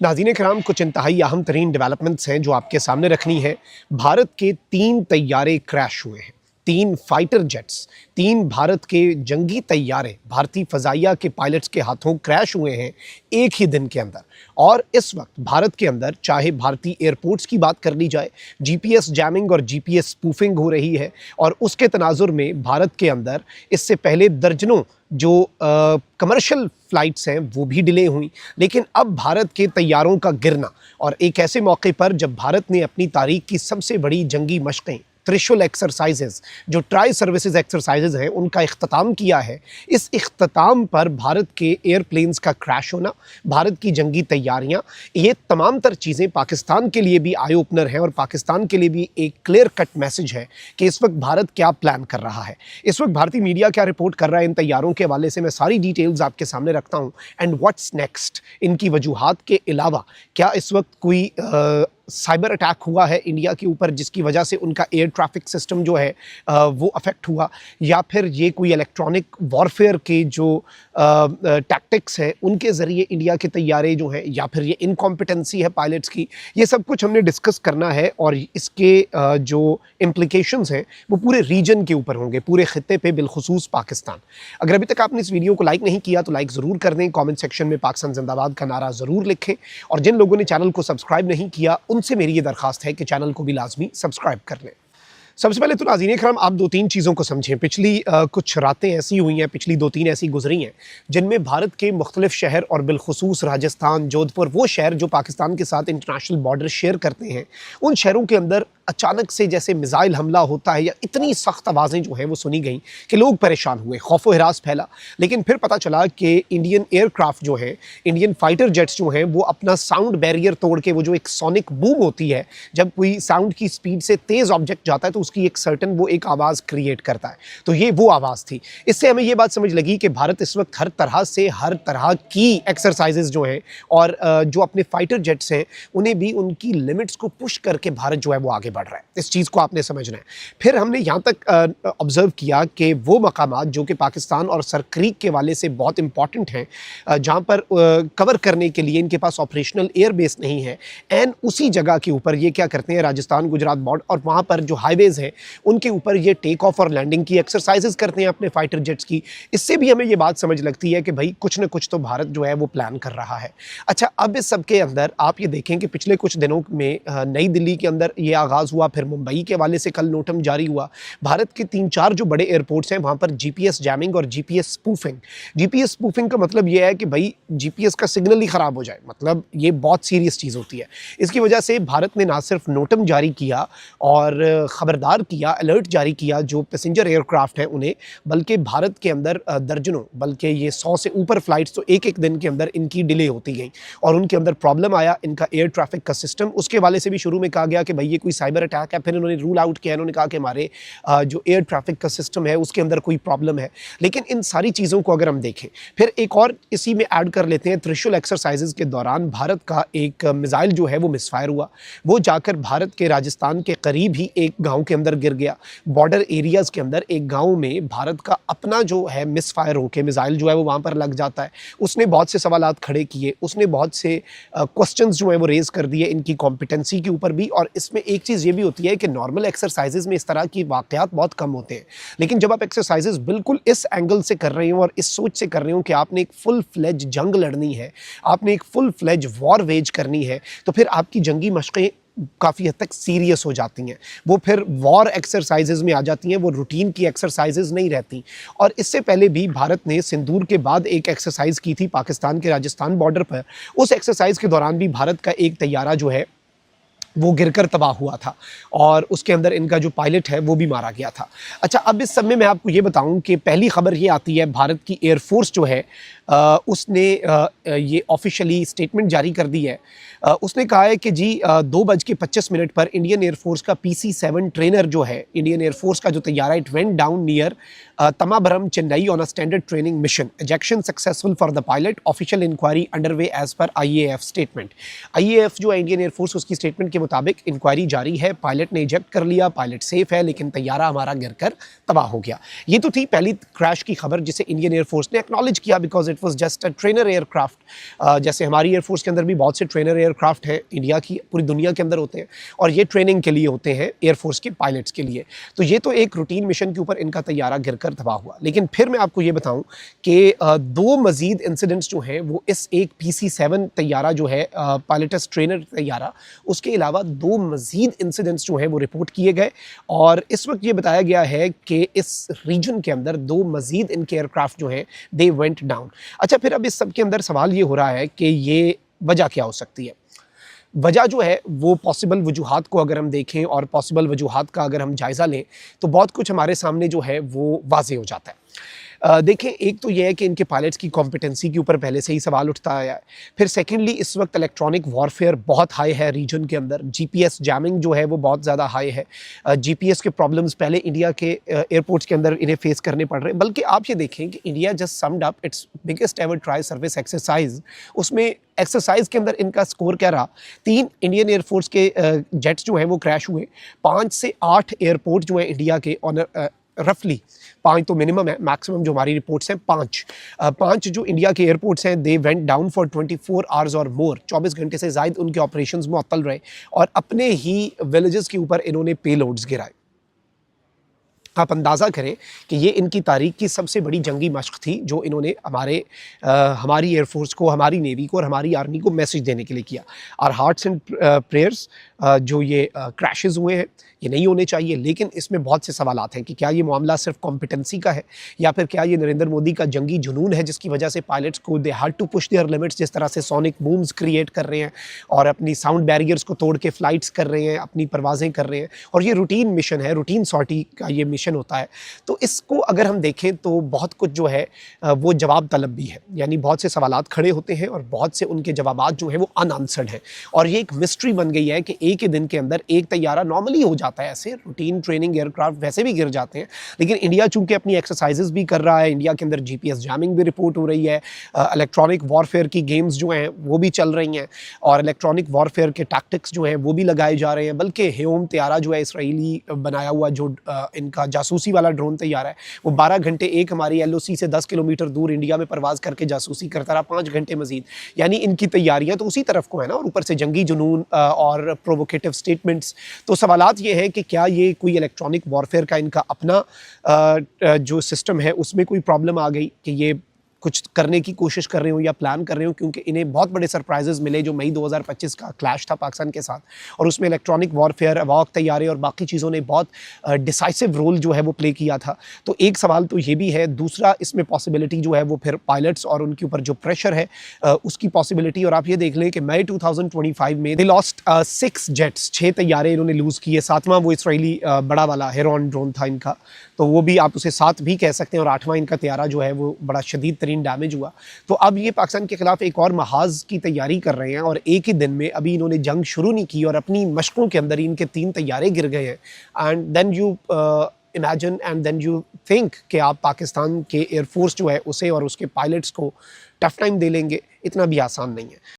नाज़रीन कराम, कुछ इंतहाई अहम तरीन डेवलपमेंट्स हैं जो आपके सामने रखनी है। भारत के 3 तैयारे क्रैश हुए हैं, 3 फाइटर जेट्स, 3 भारत के जंगी तैयारे भारतीय फ़ज़ाइया के पायलट्स के हाथों क्रैश हुए हैं एक ही दिन के अंदर। और इस वक्त भारत के अंदर चाहे भारतीय एयरपोर्ट्स की बात कर ली जाए, जीपीएस जैमिंग और जीपीएस स्पूफिंग हो रही है और उसके तनाजुर में भारत के अंदर इससे पहले दर्जनों जो कमर्शियल फ़्लाइट्स हैं वो भी डिले हुई। लेकिन अब भारत के तैयारों का गिरना और एक ऐसे मौके पर जब भारत ने अपनी तारीख की सबसे बड़ी जंगी मशक़ें त्रिशूल एक्सरसाइजेज़ जो ट्राई सर्विसेज एक्सरसाइजेज़ हैं उनका इख्तिताम किया है। इस इख्तिताम पर भारत के एयरप्लेन्स का क्रैश होना, भारत की जंगी तैयारियां, ये तमाम तर चीज़ें पाकिस्तान के लिए भी आई ओपनर हैं और पाकिस्तान के लिए भी एक क्लियर कट मैसेज है कि इस वक्त भारत क्या प्लान कर रहा है, इस वक्त भारतीय मीडिया क्या रिपोर्ट कर रहा है। इन तैयारों के हवाले से मैं सारी डिटेल्स आपके सामने रखता हूँ एंड व्हाट्स नेक्स्ट। इनकी वजूहात के अलावा क्या इस वक्त कोई साइबर अटैक हुआ है इंडिया के ऊपर जिसकी वजह से उनका एयर ट्रैफिक सिस्टम जो है वो अफेक्ट हुआ, या फिर ये कोई इलेक्ट्रॉनिक वॉरफेयर के जो टैक्टिक्स हैं उनके ज़रिए इंडिया के तैयारे जो हैं, या फिर ये इनकॉम्पिटेंसी है पायलट्स की। ये सब कुछ हमने डिस्कस करना है और इसके जो इम्प्लिकेशंस हैं वो पूरे रीजन के ऊपर होंगे, पूरे खित्ते पे, बिलखुसूस पाकिस्तान। अगर अभी तक आपने इस वीडियो को लाइक नहीं किया तो लाइक ज़रूर कर दें, कमेंट सेक्शन में पाकिस्तान जिंदाबाद का नारा ज़रूर लिखें और जिन लोगों ने चैनल को सब्सक्राइब नहीं किया उनसे मेरी ये दरख्वास्त है कि चैनल को भी लाजमी सब्सक्राइब कर लें। सबसे पहले तो नाज़रीन इकराम, आप 2-3 चीज़ों को समझें। पिछली कुछ रातें ऐसी हुई हैं, पिछली 2-3 ऐसी गुजरी हैं जिनमें भारत के मुख्तलिफ शहर और बिलखुसूस राजस्थान, जोधपुर, वो शहर जो पाकिस्तान के साथ इंटरनेशनल बॉर्डर शेयर करते हैं, उन शहरों के अंदर अचानक से जैसे मिसाइल हमला होता है या इतनी सख्त आवाज़ें जो हैं वो सुनी गई कि लोग परेशान हुए, खौफ व हिरास फैला। लेकिन फिर पता चला कि इंडियन एयरक्राफ्ट जो है, इंडियन फाइटर जेट्स जो हैं, वो अपना साउंड बैरियर तोड़ के, वो जो एक सोनिक बूम होती है जब कोई साउंड की स्पीड से तेज़ ऑब्जेक्ट जाता है तो उसकी एक सर्टन वो एक आवाज़ क्रिएट करता है, तो ये वो आवाज़ थी। इससे हमें ये बात समझ लगी कि भारत इस वक्त हर तरह से हर तरह की एक्सरसाइजेज जो हैं और जो अपने फाइटर जेट्स हैं उन्हें भी उनकी लिमिट्स को पुश करके भारत जो है वो आगे बढ़ रहा है। इस चीज़ को आपने समझना है। फिर हमने यहाँ तक ऑब्ज़र्व किया कि वो मकामात जो कि पाकिस्तान और सर क्रीक के वाले से बहुत इंपॉर्टेंट हैं, जहाँ पर कवर करने के लिए इनके पास ऑपरेशनल एयर बेस नहीं है, एंड उसी जगह के ऊपर ये क्या करते हैं, राजस्थान गुजरात बॉर्डर और वहाँ पर जो हाईवेज़ हैं उनके ऊपर ये टेक ऑफ और लैंडिंग की एक्सरसाइजेज करते हैं अपने फाइटर जेट्स की। इससे भी हमें ये बात समझ लगती है कि भाई कुछ न कुछ तो भारत जो है वो प्लान कर रहा है। अच्छा, अब इस सब के अंदर आप ये देखें कि पिछले कुछ दिनों में नई दिल्ली के अंदर ये आगाज़ हुआ, फिर मुंबई के वाले से कल नोटम जारी हुआ। भारत के 3-4 जो बड़े एयरपोर्ट्स हैं वहाँ पर जीपीएस जैमिंग और जीपीएस स्पूफिंग। जीपीएस स्पूफिंग का मतलब ये है कि भाई जीपीएस का सिग्नल ही ख़राब हो जाए, मतलब ये बहुत सीरियस चीज़ होती है। इसकी वजह से भारत ने ना सिर्फ नोटम जारी किया और ख़बरदार किया, अलर्ट जारी किया जो पैसेंजर एयरक्राफ्ट हैं उन्हें, बल्कि भारत के अंदर दर्जनों, बल्कि ये 100 से ऊपर फ़्लाइट्स तो एक दिन के अंदर इनकी डिले होती गई और उनके अंदर प्रॉब्लम आया इनका एयर ट्रैफिक का सिस्टम। उसके वाले से भी शुरू में कहा गया कि भाई ये कोई साइबर अटैक है, फिर इन्होंने रूल आउट किया, इन्होंने कहा कि हमारे जो एयर ट्रैफिक का सिस्टम है उसके अंदर कोई प्रॉब्लम है। लेकिन इन सारी चीज़ों को अगर हम देखें, फिर एक और इसी में ऐड कर लेते हैं, त्रिशूल एक्सरसाइजेज के दौरान भारत का एक मिसाइल जो है वो मिसफायर हुआ, वो जाकर भारत के राजस्थान के करीब ही एक गाँव के अंदर गिर गया। बॉर्डर एरियाज़ के अंदर एक गाँव में भारत का अपना जो है मिसफायर होकर मिसाइल जो है वो वहाँ पर लग जाता है। उसने बहुत से सवालात खड़े किए, उसने बहुत से क्वेश्चंस जो है वो रेज़ कर दिए इनकी कॉम्पिटेंसी के ऊपर भी। और इसमें एक चीज़ ये भी होती है कि नॉर्मल एक्सरसाइजेज में इस तरह की वाक़यात बहुत कम होते हैं, लेकिन जब आप एक्सरसाइजेज बिल्कुल इस एंगल से कर रहे हो और इस सोच से कर रहे हो कि आपने एक फुल फ्लेज जंग लड़नी है, आपने एक फुल फ्लेज वॉर वेज करनी है, तो फिर आपकी जंगी मशक़ें काफ़ी हद तक सीरियस हो जाती हैं। वो फिर वॉर एक्सरसाइजेज में आ जाती हैं, वो रूटीन की एक्सरसाइजेज नहीं रहती। और इससे पहले भी भारत ने सिंदूर के बाद एक एक्सरसाइज की थी पाकिस्तान के राजस्थान बॉर्डर पर। उस एक्सरसाइज के दौरान भी भारत का एक तैयारा जो है वो गिरकर तबाह हुआ था और उसके अंदर इनका जो पायलट है वो भी मारा गया था। अच्छा, अब इस सब में मैं आपको ये बताऊं कि पहली खबर ये आती है, भारत की एयरफोर्स जो है उसने ये ऑफिशियली स्टेटमेंट जारी कर दी है। उसने कहा है कि जी 2:25 पर इंडियन एयरफोर्स का PC-7 ट्रेनर जो है, इंडियन एयरफोर्स का जो तैयारा, it went down near Tambaram, Chennai on a standard training mission. Ejection successful for the pilot. Official inquiry underway as per IAF statement. IAF जो है इंडियन एयरफोर्स, उसकी statement के मुताबिक इंक्वायरी जारी है. पायलट ने इजेक्ट कर लिया, पायलट सेफ है, लेकिन तैयारा हमारा गिरकर तबाह हो गया. ये तो थी पहली क्रैश की खबर जिसे इंडियन एयरफोर्स ने एक्नॉलेज किया because it was just a trainer aircraft. जैसे हमारी एयरफोर्स के अंदर भी बहुत से ट्रेनर एयरक्राफ्ट हैं, इंडिया की पूरी दुनिया के अंदर होते हैं और ये ट्रेनिंग के लिए होते हैं एयरफोर्स के पायलट्स के लिए. तो ये तो एक रूटीन मिशन के ऊपर इनका तैयारा गिरकर तबाह हुआ. लेकिन फिर मैं आपको ये बताऊं कि दो मजीद इंसिडेंट्स जो हैं वो इस एक PC-7 तैयारा जो है पायलटस ट्रेनर तैयारा, उसके अलावा दो मजीद इंसिडेंट्स जो हैं वो रिपोर्ट किए गए और इस वक्त ये बताया गया है कि इस रीजन के अंदर दो मजीद इनके एयरक्राफ्ट जो हैं दे वेंट डाउन. अच्छा, फिर अब इस सब के अंदर सवाल ये हो रहा है कि ये वजह क्या हो सकती है. वजह जो है वो पॉसिबल वजूहात को अगर हम देखें और पॉसिबल वजूहात का अगर हम जायज़ा लें तो बहुत कुछ हमारे सामने जो है वो वाज़े हो जाता है. देखें, एक तो ये है कि इनके पायलट्स की कॉम्पिटेंसी के ऊपर पहले से ही सवाल उठता आया है. फिर सेकेंडली इस वक्त इलेक्ट्रॉनिक वॉरफेयर बहुत हाई है रीजन के अंदर. GPS जैमिंग जो है वो बहुत ज़्यादा हाई है. GPS के प्रॉब्लम्स पहले इंडिया के एयरपोर्ट्स के अंदर इन्हें फेस करने पड़ रहे हैं. बल्कि आप ये देखें कि India just summed up it's biggest ever tri service exercise. उसमें एक्सरसाइज के अंदर इनका स्कोर क्या रहा. 3 इंडियन एयरफोर्स के जेट्स जो हैं वो क्रैश हुए. 5 से 8 एयरपोर्ट जो है इंडिया के ऑन रफली 5 तो मिनिमम है, मैक्सिमम जो हमारी रिपोर्ट्स हैं 5 जो इंडिया के एयरपोर्ट्स हैं they went down for 24 hours और मोर. 24 घंटे से ज़ायद उनके ऑपरेशंस मुअत्तल रहे और अपने ही विलेजेस के ऊपर इन्होंने पेलोड्स गिराए. आप अंदाज़ा करें कि ये इनकी तारीख की सबसे बड़ी जंगी मश्क थी जो इन्होंने हमारी एयरफोर्स को, हमारी नेवी को और हमारी आर्मी को मैसेज देने के लिए किया. और हार्ट्स एंड प्रेयर्स जो ये क्रैशेस हुए हैं ये नहीं होने चाहिए. लेकिन इसमें बहुत से सवालात हैं कि क्या ये मामला सिर्फ कॉम्पिटेंसी का है या फिर क्या ये नरेंद्र मोदी का जंगी जुनून है जिसकी वजह से पायलट्स को they had to push their limits, जिस तरह से सोनिक बूम्स क्रिएट कर रहे हैं और अपनी साउंड बैरियर्स को तोड़ के फ्लाइट्स कर रहे हैं, अपनी परवाज़ें कर रहे हैं. और ये रूटीन मिशन है, रूटीन सॉर्टी का ये मिशन होता है. तो इसको अगर हम देखें तो बहुत कुछ जो है वो जवाब तलब भी है. यानी बहुत से सवालात खड़े होते हैं और बहुत से उनके जवाबात जो हैं वो अनआंसर्ड हैं. और ये एक मिस्ट्री बन गई है कि एक ही दिन के अंदर एक तैयारा नॉर्मली हो जाता है. ऐसे रूटीन ट्रेनिंग एयरक्राफ्ट वैसे भी गिर जाते हैं, लेकिन इंडिया चूंकि अपनी एक्सरसाइजेस भी कर रहा है, इंडिया के अंदर GPS जैमिंग भी रिपोर्ट हो रही है, इलेक्ट्रॉनिक वॉरफेयर की गेम्स जो हैं वो भी चल रही हैं और इलेक्ट्रॉनिक वॉरफेयर के टैक्टिक्स जो हैं वो भी लगाए जा रहे हैं. बल्कि हेओम तैयारा जो है इसराइली बनाया हुआ जो इनका जासूसी वाला ड्रोन तैयारा है वो 12 घंटे एक हमारी LOC से 10 किलोमीटर दूर इंडिया में परवाज़ करके जासूसी करता रहा 5 घंटे मजीद. यानी इनकी तैयारियां तो उसी तरफ को है ना, और ऊपर से जंगी जुनून और प्रोवोकेटिव स्टेटमेंट्स. तो सवालात ये है कि क्या ये कोई इलेक्ट्रॉनिक वॉरफेयर का इनका अपना जो सिस्टम है उसमें कोई प्रॉब्लम आ गई कि ये कुछ करने की कोशिश कर रहे हो या प्लान कर रहे हो, क्योंकि इन्हें बहुत बड़े सरप्राइजेस मिले जो मई 2025 का क्लैश था पाकिस्तान के साथ और उसमें इलेक्ट्रॉनिक वॉरफेयर, अवाक तैयारे और बाकी चीज़ों ने बहुत डिसाइसिव रोल जो है वो प्ले किया था. तो एक सवाल तो ये भी है. दूसरा इसमें पॉसिबिलिटी जो है वो फिर पायलट्स और उनके ऊपर जो प्रेशर है उसकी पॉसिबिलिटी. और आप ये देख लें कि मई 2025 में दे लॉस्ट 6 जेट्स, 6 तैयारे इन्होंने लूज़ किए. 7वां वो इसराइली बड़ा वाला हेरॉन ड्रोन था इनका, तो वो भी आप उसे 7 भी कह सकते हैं. और 8वां इनका तैयारा जो है वो बड़ा शदीद डैमेज हुआ. तो अब ये पाकिस्तान के खिलाफ एक और महाज की तैयारी कर रहे हैं और एक ही दिन में अभी इन्होंने जंग शुरू नहीं की और अपनी मशकों के अंदर इनके 3 तैयारे गिर गए हैं. And then you imagine and then you think कि आप पाकिस्तान के एयरफोर्स जो है उसे और उसके पायलट्स को टफ टाइम दे लेंगे. इतना भी आसान नहीं है.